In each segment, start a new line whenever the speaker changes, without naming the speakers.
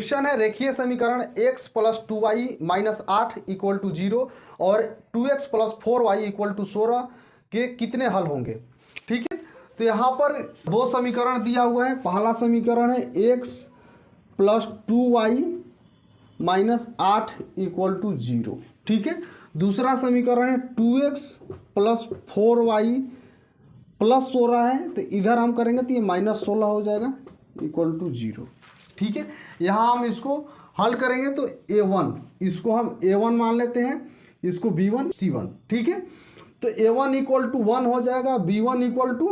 Question है रेखीय समीकरण x plus 2y minus 8 equal to 0 और 2x plus 4y equal to 16 के कितने हल होंगे। ठीक है, तो यहाँ पर दो समीकरण दिया हुआ है। पहला समीकरण है x plus 2y minus 8 equal to 0। ठीक है, दूसरा समीकरण है 2x प्लस 4y प्लस 16 है, तो इधर हम करेंगे तो ये माइनस 16 हो जाएगा इक्वल टू 0। ठीक है, यहाँ हम इसको हल करेंगे तो a1 इसको हम a1 मान लेते हैं, इसको b1 c1। ठीक है, तो a1 इक्वल टू 1 हो जाएगा, b1 इक्वल टू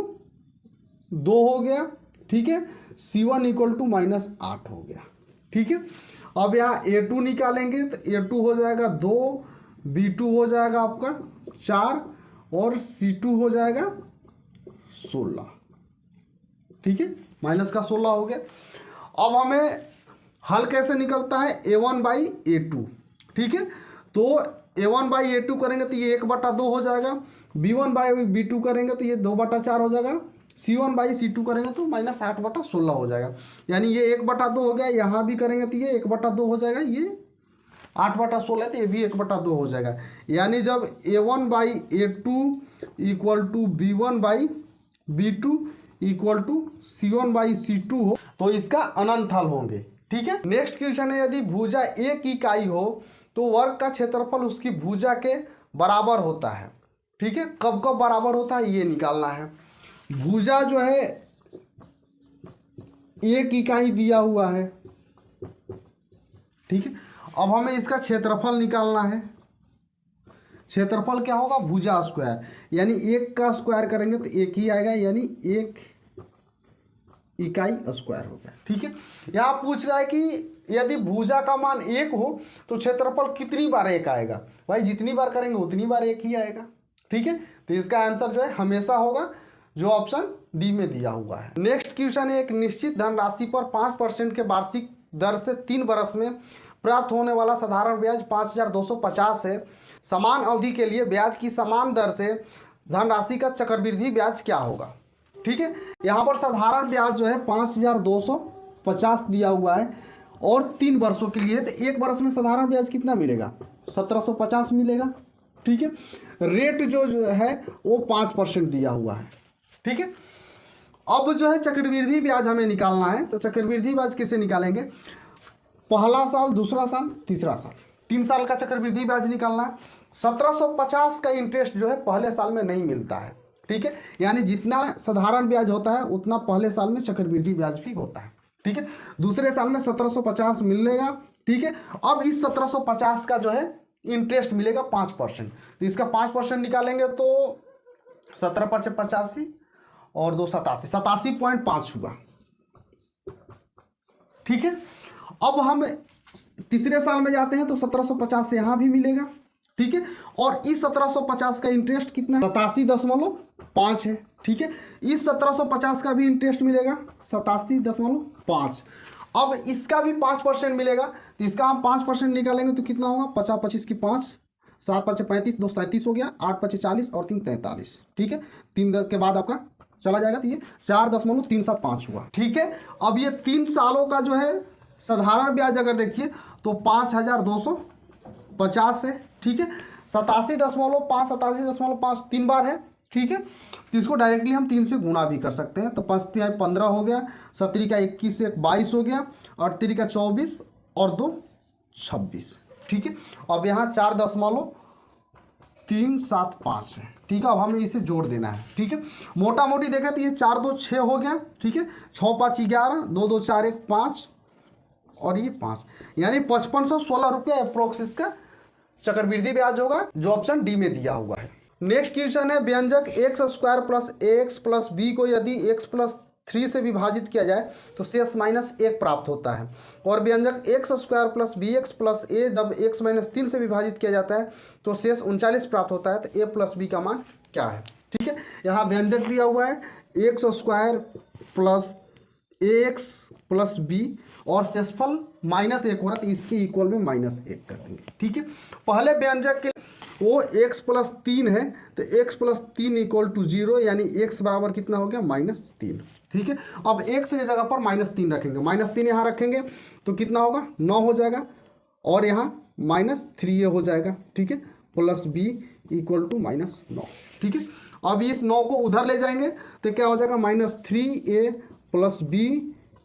2 हो गया। ठीक है, c1 इक्वल टू माइनस 8 हो गया। ठीक है, अब यहाँ a2 निकालेंगे तो a2 हो जाएगा 2, b2 हो जाएगा आपका 4 और c2 हो जाएगा 16। ठीक है, माइनस का 16 हो गया। अब हमें हल कैसे निकलता है a1 बाई a2। ठीक है, तो a1 बाई a2 करेंगे तो ये 1/2 हो जाएगा, b1 बाई b2 करेंगे तो ये 2/4 हो जाएगा, c1 बाई c2 करेंगे तो माइनस 8/16 हो जाएगा। यानी ये 1/2 हो गया, यहाँ भी करेंगे तो ये 1/2 हो जाएगा, ये 8/16 है तो ये भी 1/2 हो जाएगा। यानी जब a1 by a2 equal to b1 by b2 equal to c1 by c2 हो तो इसका अनंत हल होंगे। ठीक है, नेक्स्ट क्वेश्चन है यदि भुजा ए की इकाई हो तो वर्ग का क्षेत्रफल उसकी भुजा के बराबर होता है। ठीक है, कब कब बराबर होता है ये निकालना है। भुजा जो है एक इकाई दिया हुआ है। ठीक है, अब हमें इसका क्षेत्रफल निकालना है। क्षेत्रफल क्या होगा, भुजा स्क्वायर, यानी एक का स्क्वायर करेंगे तो एक ही आएगा, यानी एक इकाई स्क्वायर हो गया। ठीक है, यहाँ पूछ रहा है कि यदि भुजा का मान 1 हो तो क्षेत्रफल कितनी बार 1 आएगा। भाई जितनी बार करेंगे उतनी बार 1 ही आएगा। ठीक है, तो इसका आंसर जो है हमेशा होगा जो ऑप्शन डी में दिया हुआ है। नेक्स्ट क्वेश्चन है एक निश्चित धनराशि पर 5% के वार्षिक दर से 3 वर्ष में प्राप्त होने वाला साधारण ब्याज 5250 है। समान अवधि के लिए ब्याज की समान दर से धनराशि का चक्रवृद्धि ब्याज क्या होगा। ठीक है, यहाँ पर साधारण ब्याज जो है 5250 दिया हुआ है और 3 वर्षों के लिए, तो एक वर्ष में साधारण ब्याज कितना मिलेगा, 1750 मिलेगा। ठीक है, रेट जो है वो 5% दिया हुआ है। ठीक है, अब जो है चक्रवृद्धि ब्याज हमें निकालना है, तो चक्रवृद्धि ब्याज कैसे निकालेंगे, पहला साल, दूसरा साल, तीसरा साल, 3 साल का चक्रवृद्धि ब्याज निकालना है। 1750 का इंटरेस्ट जो है पहले साल में नहीं मिलता है। ठीक है, यानी जितना साधारण ब्याज होता है उतना पहले साल में चक्रवृद्धि ब्याज भी होता है। ठीक है, दूसरे साल में 1750 मिलेगा। ठीक है, अब इस 1750 का जो है इंटरेस्ट मिलेगा 5%, तो इसका 5% निकालेंगे तो 17/85 और 2 87.5 हुआ। ठीक है, अब हम तीसरे साल में जाते हैं तो 1750 यहाँ भी मिलेगा। ठीक है, और इस 1750 का इंटरेस्ट कितना, 87.5 है। ठीक है, इस 1750 का भी इंटरेस्ट मिलेगा 87.5। अब इसका भी 5% मिलेगा, तो इसका हम 5% निकालेंगे तो कितना होगा, 50 25 की 5, 7 5 35, 2 37 हो गया, 8 5 40 और 3 43। ठीक है, 3 के बाद आपका चला जाएगा तो ये 4.375 हुआ। ठीक है, अब ये 3 सालों का जो है साधारण ब्याज अगर देखिए तो 5250 है। ठीक है, 87.5 3 बार है। ठीक है, तो इसको डायरेक्टली हम 3 से गुणा भी कर सकते हैं, तो 5 × 15 हो गया, 17 का 21 से 22 हो गया, 38 का 24 और 2 26। ठीक है, अब यहाँ 4.375 है। ठीक है, अब हमें इसे जोड़ देना है। ठीक है, मोटा मोटी देखा तो ये 4 2 6 हो गया। ठीक है, 6 5 11, 2 2 4 1 5 और ये 5, यानी 5516 रुपया अप्रोक्स इसका चक्रवृद्धि ब्याज होगा, जो ऑप्शन डी में दिया हुआ है। नेक्स्ट क्वेश्चन है व्यंजक x² plus ax plus b को यदि x प्लस 3 से विभाजित किया जाए तो शेष -1 प्राप्त होता है, और व्यंजक x² plus bx plus a जब x - 3 से विभाजित किया जाता है तो शेष 39 प्राप्त होता है, तो a प्लस b का मान क्या है। ठीक है, यहाँ व्यंजक दिया हुआ है x² plus ax plus b और शेषफल -1 हो रहा है, तो इसके इक्वल में -1 कर देंगे। ठीक है, पहले व्यंजक के वो x प्लस 3 है, तो x प्लस 3 इक्वल टू 0, यानी x बराबर कितना हो गया -3। ठीक है, अब x की जगह पर -3 रखेंगे, -3 यहाँ रखेंगे तो कितना होगा 9 हो जाएगा, और यहाँ -3a हो जाएगा। ठीक है, प्लस b इक्वल टू -9। ठीक है, अब इस 9 को उधर ले जाएंगे तो क्या हो जाएगा -3a plus b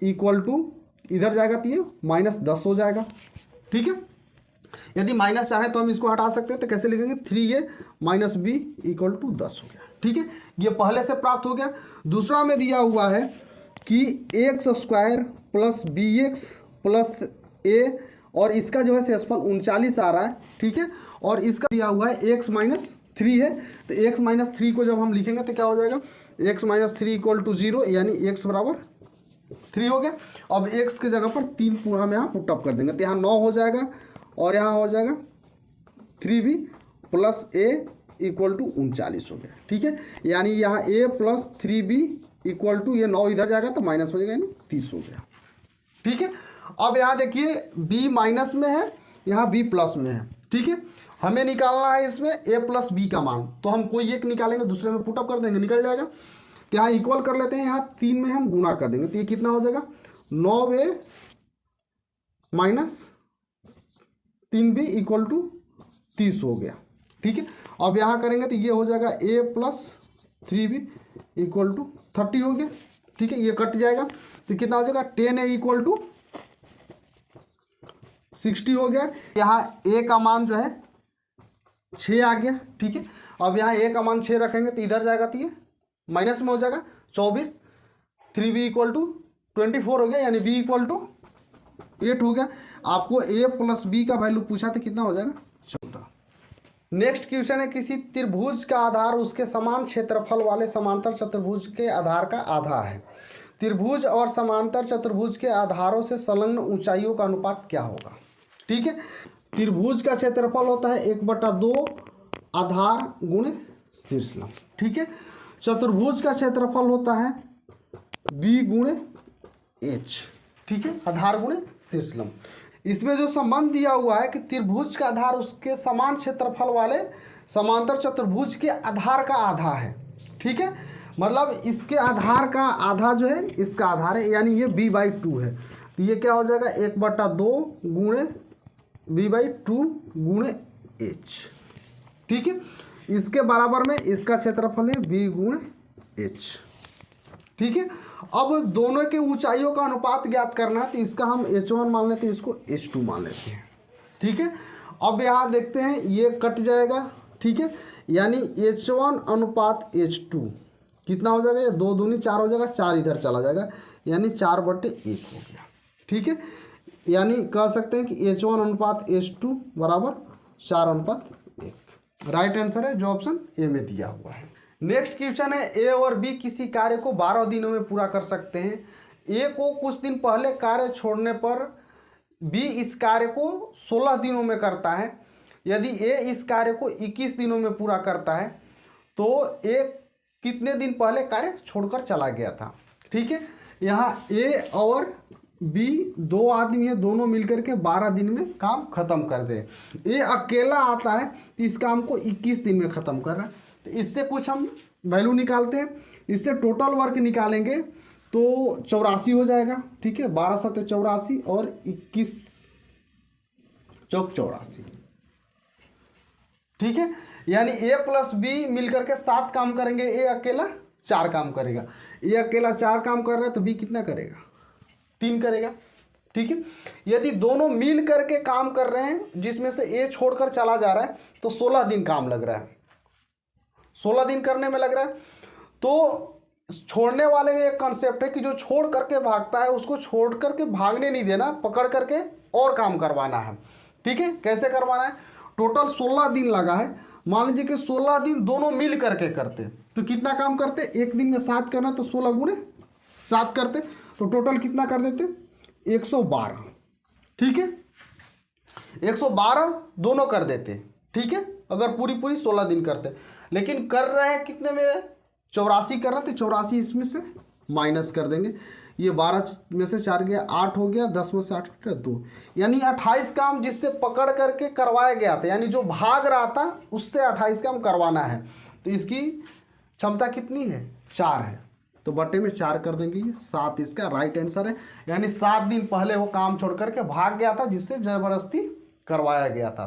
equal to, इधर जाएगा तो ये -10 हो जाएगा। ठीक है, यदि माइनस चाहे तो हम इसको हटा सकते हैं, तो कैसे लिखेंगे 3a minus b equal to 10 हो गया। ठीक है, ये पहले से प्राप्त हो गया। दूसरा में दिया हुआ है कि x square plus b x plus a, और इसका जो है शेषफल 39 आ रहा है। ठीक है, और इसका दिया हुआ है x माइनस 3 है, तो x माइनस 3 को जब हम लिखेंगे तो क्या हो जाएगा x माइनस 3 इक्वल टू 0, यानी x बराबर 3 हो गया। अब x की जगह पर 3 पूरा हम यहाँ पुटअप कर देंगे, तो यहाँ 9 हो जाएगा, और यहाँ हो जाएगा 3b plus a equal to 39 हो गया। ठीक है, यानी यहाँ a plus 3b equal to, ये 9 इधर जाएगा तो माइनस हो जाएगा, यानी 30 हो गया। ठीक है, अब यहाँ देखिए b माइनस में है, यहाँ b प्लस में है। ठीक है, हमें निकालना है इसमें a प्लस b का मान, तो हम कोई एक निकालेंगे, दूसरे में पुटअप कर देंगे, निकल जाएगा। तो यहाँ इक्वल कर लेते हैं, यहाँ 3 में हम गुणा कर देंगे, तो ये कितना हो जाएगा 9a minus 3b equal to 30 हो गया। ठीक है, अब यहाँ करेंगे तो ये हो जाएगा a plus 3b equal to 30 हो गया। ठीक है, ये कट जाएगा तो कितना हो जाएगा 10a इक्वल टू 60 हो गया। यहाँ a का मान जो है 6 आ गया। ठीक है, अब यहाँ a का मान 6 रखेंगे तो इधर जाएगा तो ये माइनस में हो जाएगा 24, 3b इक्वल टू 24 हो गया, यानी b इक्वल टू 8 हो गया। आपको a प्लस b का वैल्यू पूछा तो कितना हो जाएगा 14। नेक्स्ट क्वेश्चन है, किसी त्रिभुज का आधार उसके समान क्षेत्रफल वाले समांतर चतुर्भुज के आधार का आधा है। त्रिभुज और समांतर चतुर्भुज के आधारों से संलग्न ऊंचाइयों का अनुपात क्या होगा। ठीक है, त्रिभुज का क्षेत्रफल होता है 1/2 आधार गुणे शीर्षलंब। ठीक है, चतुर्भुज का क्षेत्रफल होता है b गुणे h। ठीक है, आधार गुणे शीर्षलंब। इसमें जो संबंध दिया हुआ है कि त्रिभुज का आधार उसके समान क्षेत्रफल वाले समांतर चतुर्भुज के आधार का आधा है। ठीक है, मतलब इसके आधार का आधा जो है इसका आधार है, यानी ये b/2 है, तो ये क्या हो जाएगा 1/2 गुणे b/2 गुणे h। ठीक है, इसके बराबर में इसका क्षेत्रफल है b गुणे h। ठीक है, अब दोनों के ऊंचाइयों का अनुपात ज्ञात करना है, तो इसका हम h1 मान लेते हैं, इसको h2 मान लेते हैं। ठीक है, अब यहाँ देखते हैं ये कट जाएगा। ठीक है, यानी h1 अनुपात h2 कितना हो जाएगा, 2 दूनी 4 हो जाएगा, 4 इधर चला जाएगा, यानी 4/1 हो गया। ठीक है, यानी कह सकते हैं कि h1 अनुपात h2 बराबर 4/1। राइट आंसर है जो ऑप्शन ए में दिया हुआ है। नेक्स्ट क्वेश्चन है, ए और बी किसी कार्य को 12 दिनों में पूरा कर सकते हैं। ए को कुछ दिन पहले कार्य छोड़ने पर बी इस कार्य को 16 दिनों में करता है। यदि ए इस कार्य को 21 दिनों में पूरा करता है तो ए कितने दिन पहले कार्य छोड़कर चला गया था। ठीक है, यहाँ ए और बी 2 आदमी है, दोनों मिलकर के 12 दिन में काम खत्म कर दे। ए अकेला आता है तो इस काम को 21 दिन में ख़त्म कर रहा है, तो इससे कुछ हम वैल्यू निकालते हैं। इससे टोटल वर्क निकालेंगे तो 84 हो जाएगा। ठीक है, 12 7 84 और 21 चौक 84। ठीक है, यानी ए प्लस बी मिलकर के 7 काम करेंगे, ए अकेला 4 काम करेगा। ए अकेला 4 काम कर रहा है तो बी कितना करेगा 3 करेगा। ठीक है, यदि दोनों मिल करके काम कर रहे हैं जिसमें से ए छोड़कर चला जा रहा है तो 16 दिन काम लग रहा है, 16 दिन करने में लग रहा है। तो छोड़ने वाले में एक कॉन्सेप्ट है कि जो छोड़ करके भागता है उसको छोड़ करके भागने नहीं देना, पकड़ करके और काम करवाना है। ठीक है, कैसे करवाना है, टोटल 16 दिन लगा है, मान लीजिए कि 16 दिन दोनों मिल करके करते तो कितना काम करते, एक दिन में 7 करना तो 16 गुणे 7 करते तो टोटल कितना कर देते 112। ठीक है, 112 दोनों कर देते। ठीक है, अगर पूरी 16 दिन करते, लेकिन कर रहे हैं कितने में 84 कर रहे हैं तो 84 इसमें से माइनस कर देंगे, ये 12 में से 4 गया 8 हो गया, 10 में से 8 हो गया 2, यानी 28 काम जिससे पकड़ करके करवाया गया था, यानी जो भाग रहा था उससे 28 काम करवाना है। तो इसकी क्षमता कितनी है? 4 है, तो बटे में 4 कर देंगे, 7 इसका राइट आंसर है। यानी 7 दिन पहले वो काम छोड़ करके भाग गया था जिससे जबरदस्ती करवाया गया था।